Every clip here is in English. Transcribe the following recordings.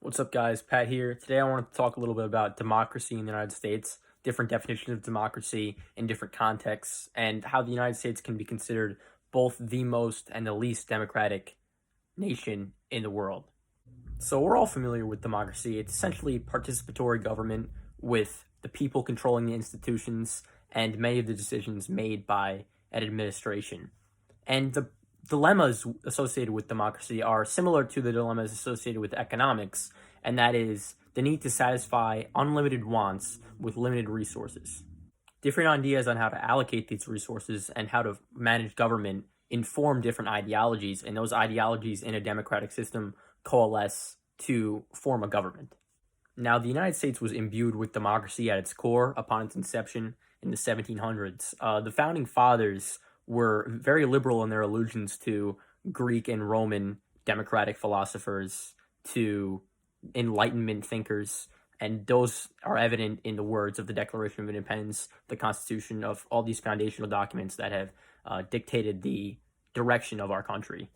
What's up, guys? Pat here. Today I want to talk a little bit about democracy in the United States, different definitions of democracy in different contexts, and how the United States can be considered both the most and the least democratic nation in the world. So we're all familiar with democracy. It's essentially participatory government with the people controlling the institutions and many of the decisions made by an administration. And the dilemmas associated with democracy are similar to the dilemmas associated with economics, and that is the need to satisfy unlimited wants with limited resources. Different ideas on how to allocate these resources and how to manage government inform different ideologies, and those ideologies in a democratic system coalesce to form a government. Now, the United States was imbued with democracy at its core upon its inception in the 1700s. The founding fathers were very liberal in their allusions to Greek and Roman democratic philosophers, to Enlightenment thinkers, and those are evident in the words of the Declaration of Independence, the Constitution, of all these foundational documents that have dictated the direction of our country.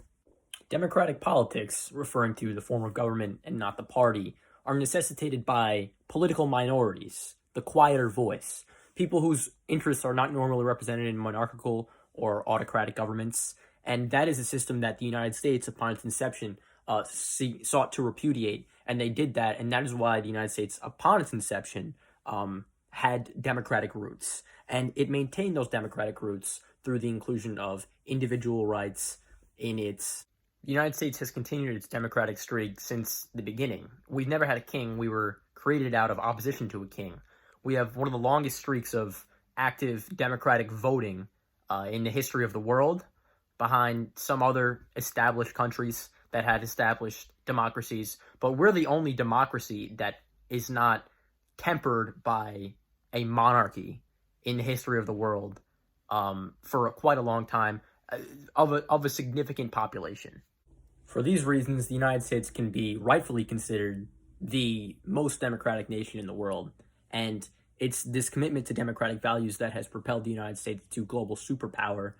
Democratic politics, referring to the form of government and not the party, are necessitated by political minorities, the quieter voice, people whose interests are not normally represented in monarchical or autocratic governments, and that is a system that the United States, upon its inception, sought to repudiate, and they did that, and that is why the United States, upon its inception, had democratic roots, and it maintained those democratic roots through the inclusion of individual rights in its. The United States has continued its democratic streak since the beginning. We've never had a king. We were created out of opposition to a king. We have one of the longest streaks of active democratic voting in the history of the world, behind some other established countries that had established democracies. But we're the only democracy that is not tempered by a monarchy in the history of the world for quite a long time, of a significant population. For these reasons, the United States can be rightfully considered the most democratic nation in the world, and it's this commitment to democratic values that has propelled the United States to global superpower,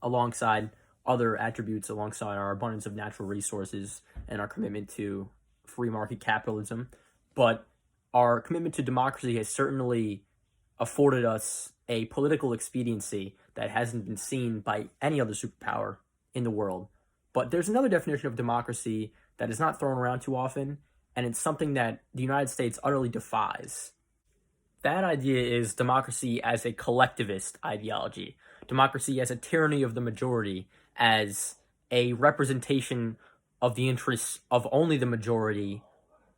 alongside other attributes, alongside our abundance of natural resources and our commitment to free market capitalism. But our commitment to democracy has certainly afforded us a political expediency that hasn't been seen by any other superpower in the world. But there's another definition of democracy that is not thrown around too often, and it's something that the United States utterly defies. That idea is democracy as a collectivist ideology, democracy as a tyranny of the majority, as a representation of the interests of only the majority,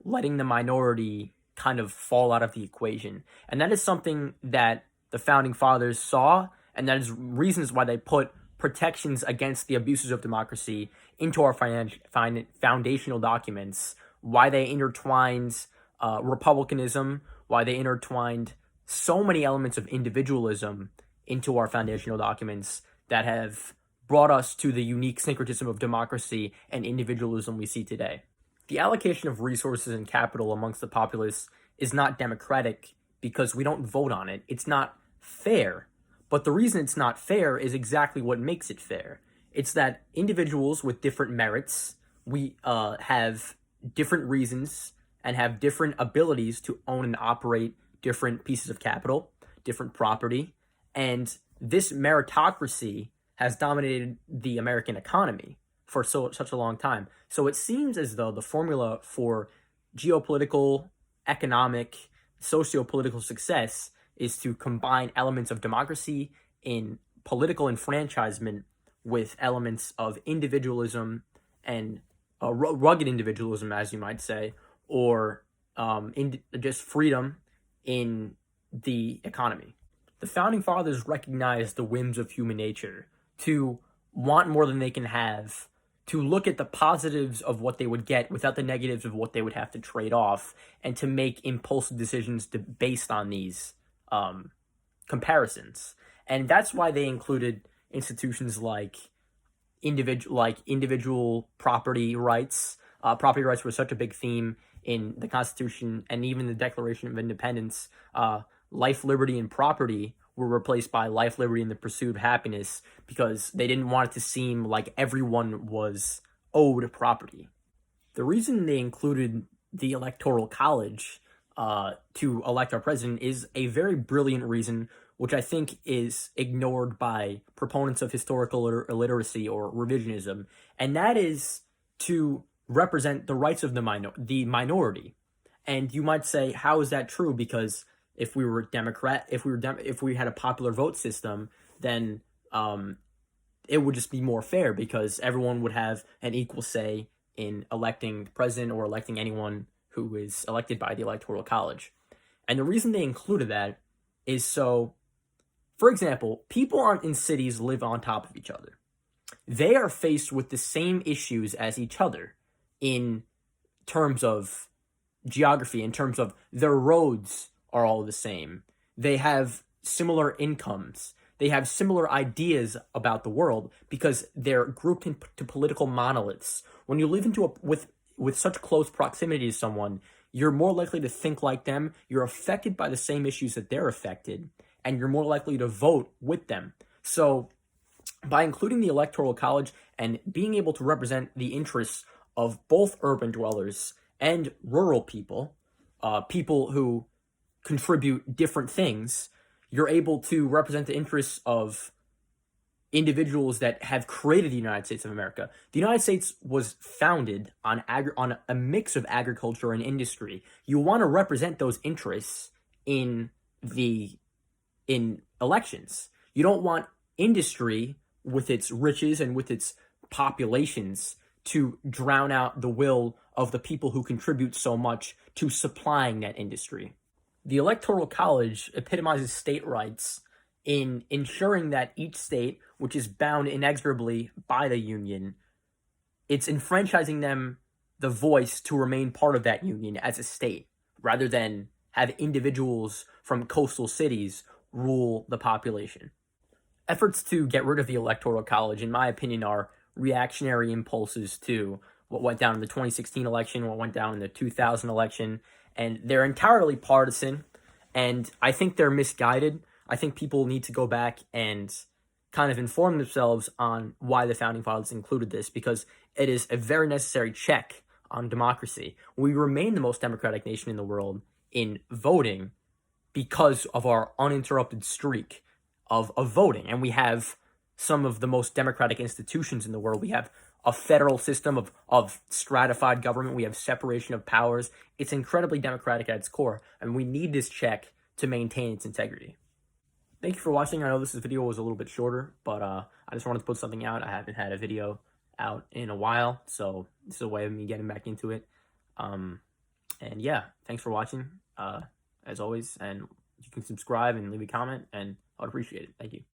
letting the minority kind of fall out of the equation. And that is something that the founding fathers saw, and that is reasons why they put protections against the abuses of democracy into our foundational documents, why they intertwined republicanism, why they intertwined so many elements of individualism into our foundational documents that have brought us to the unique syncretism of democracy and individualism we see today. The allocation of resources and capital amongst the populace is not democratic because we don't vote on it. It's not fair. But the reason it's not fair is exactly what makes it fair. It's that individuals with different merits, we have different reasons and have different abilities to own and operate different pieces of capital, different property, and this meritocracy has dominated the American economy for such a long time. So it seems as though the formula for geopolitical, economic, socio-political success is to combine elements of democracy in political enfranchisement with elements of individualism and rugged individualism, as you might say, or just freedom in the economy. The founding fathers recognized the whims of human nature, to want more than they can have, to look at the positives of what they would get without the negatives of what they would have to trade off, and to make impulsive decisions based on these comparisons. And that's why they included institutions like individual property rights. Property rights were such a big theme in the Constitution and even the Declaration of Independence. Life, liberty, and property were replaced by life, liberty, and the pursuit of happiness because they didn't want it to seem like everyone was owed property. The reason they included the Electoral College to elect our president is a very brilliant reason, which I think is ignored by proponents of historical illiteracy or revisionism, and that is to represent the rights of the minority. And you might say, how is that true? Because if we were if we had a popular vote system, then it would just be more fair because everyone would have an equal say in electing the president or electing anyone who is elected by the Electoral College. And the reason they included that is so, for example, people in cities live on top of each other. They are faced with the same issues as each other in terms of geography, in terms of their roads are all the same. They have similar incomes. They have similar ideas about the world because they're grouped into political monoliths. When you live with such close proximity to someone, you're more likely to think like them, you're affected by the same issues that they're affected, and you're more likely to vote with them. So by including the Electoral College and being able to represent the interests of both urban dwellers and rural people, people who contribute different things, you're able to represent the interests of individuals that have created the United States of America. The United States was founded on a mix of agriculture and industry. You want to represent those interests in elections. You don't want industry with its riches and with its populations to drown out the will of the people who contribute so much to supplying that industry. The Electoral College epitomizes state rights in ensuring that each state, which is bound inexorably by the Union, it's enfranchising them the voice to remain part of that Union as a state, rather than have individuals from coastal cities rule the population. Efforts to get rid of the Electoral College, in my opinion, are reactionary impulses to what went down in the 2016 election, what went down in the 2000 election, and they're entirely partisan, and I think they're misguided. I think people need to go back and kind of inform themselves on why the Founding Fathers included this, because it is a very necessary check on democracy. We remain the most democratic nation in the world in voting because of our uninterrupted streak of voting, and we have some of the most democratic institutions in the world. We have a federal system of stratified government. We have separation of powers. It's incredibly democratic at its core, and we need this check to maintain its integrity. Thank you for watching. I know this video was a little bit shorter, but I just wanted to put something out. I haven't had a video out in a while, so this is a way of me getting back into it. And yeah, thanks for watching, as always, and you can subscribe and leave a comment, and I'd appreciate it. Thank you.